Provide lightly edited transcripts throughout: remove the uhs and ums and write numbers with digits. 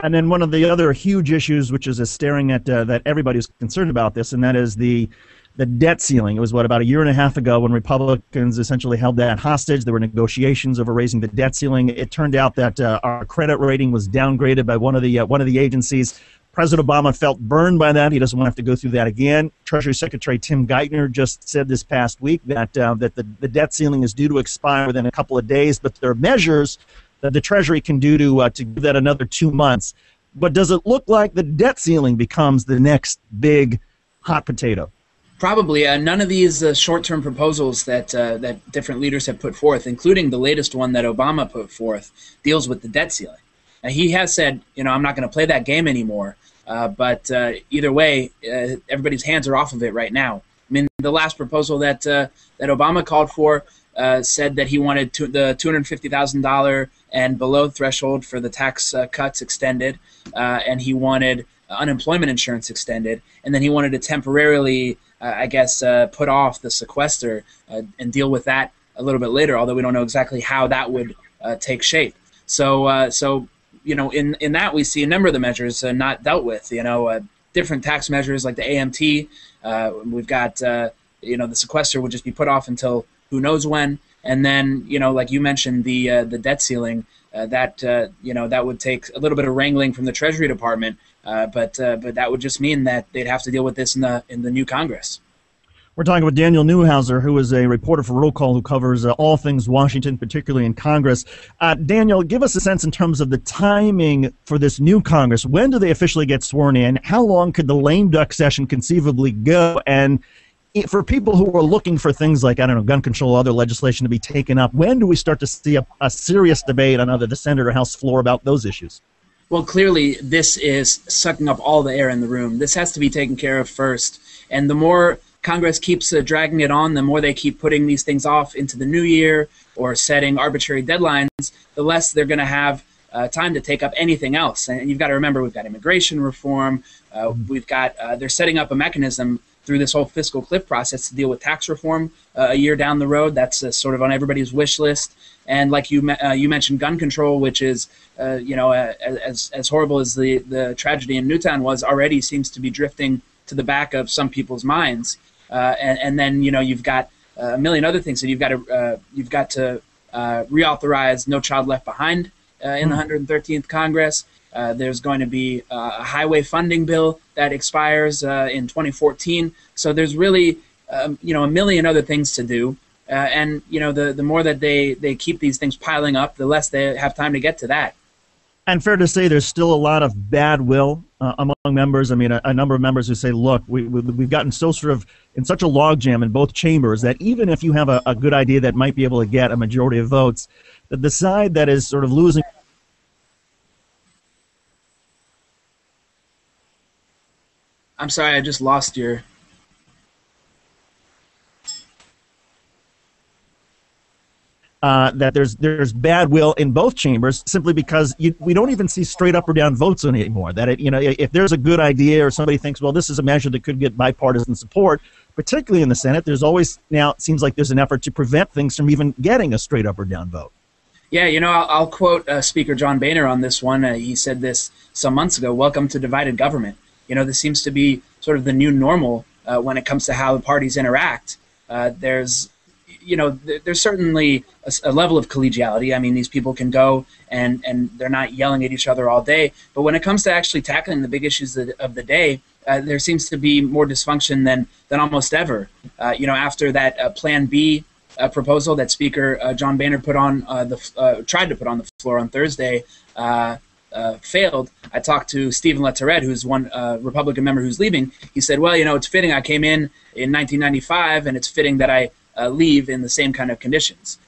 And then one of the other huge issues, which is staring at that everybody's concerned about this, and that is the debt ceiling. It was, about a year and a half ago when Republicans essentially held that hostage. There were negotiations over raising the debt ceiling. It turned out that our credit rating was downgraded by one of the agencies. President Obama felt burned by that. He doesn't want to have to go through that again. Treasury Secretary Tim Geithner just said this past week that the debt ceiling is due to expire within a couple of days, but there are measures that the Treasury can do to give that another 2 months. But does it look like the debt ceiling becomes the next big hot potato? Probably. None of these short-term proposals that different leaders have put forth, including the latest one that Obama put forth, deals with the debt ceiling. He has said, I'm not going to play that game anymore. But either way, everybody's hands are off of it right now. I mean, the last proposal that Obama called for said that he wanted the $250,000 and below threshold for the tax cuts extended, and he wanted unemployment insurance extended, and then he wanted to temporarily, put off the sequester and deal with that a little bit later, although we don't know exactly how that would take shape. So in that we see a number of the measures not dealt with. Different tax measures like the AMT. We've got the sequester would just be put off until who knows when, and then like you mentioned, the debt ceiling that would take a little bit of wrangling from the Treasury Department, but that would just mean that they'd have to deal with this in the new Congress. We're talking with Daniel Newhauser, who is a reporter for Roll Call who covers all things Washington, particularly in Congress. Daniel, give us a sense in terms of the timing for this new Congress. When do they officially get sworn in? How long could the lame duck session conceivably go? And for people who are looking for things like, gun control, other legislation to be taken up, when do we start to see a serious debate on either the Senate or House floor about those issues? Well, clearly this is sucking up all the air in the room. This has to be taken care of first. And the more Congress keeps dragging it on, the more they keep putting these things off into the new year or setting arbitrary deadlines, the less they're going to have time to take up anything else. And you've got to remember, we've got immigration reform. They're setting up a mechanism through this whole fiscal cliff process to deal with tax reform a year down the road. That's sort of on everybody's wish list. And like you mentioned, gun control, which is as horrible as the tragedy in Newtown was, already seems to be drifting to the back of some people's minds. And then you've got a million other things that you've got to reauthorize No Child Left Behind in the 113th Congress. There's going to be a highway funding bill that expires in 2014. So there's really a million other things to do. And the more that they keep these things piling up, the less they have time to get to that. And fair to say there's still a lot of bad will among members. I mean, a number of members who say, look, we've gotten so sort of in such a logjam in both chambers that even if you have a good idea that might be able to get a majority of votes, that the side that is sort of losing. I'm sorry, I just lost your... That there's bad will in both chambers simply because we don't even see straight up or down votes on it anymore. That if there's a good idea or somebody thinks, well, this is a measure that could get bipartisan support, particularly in the Senate, there's always now it seems like there's an effort to prevent things from even getting a straight up or down vote. Yeah, I'll quote Speaker John Boehner on this one. He said this some months ago. Welcome to divided government. This seems to be sort of the new normal when it comes to how the parties interact. There's certainly a level of collegiality. I mean, these people can go and they're not yelling at each other all day. But when it comes to actually tackling the big issues of the day, there seems to be more dysfunction than almost ever. After that Plan B proposal that Speaker John Boehner tried to put on the floor on Thursday failed, I talked to Stephen Latourette, who's one Republican member who's leaving. He said, well, it's fitting I came in 1995, and it's fitting that I leave in the same kind of conditions.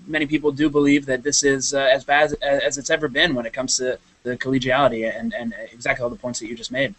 Many people do believe that this is as bad as it's ever been when it comes to the collegiality and exactly all the points that you just made.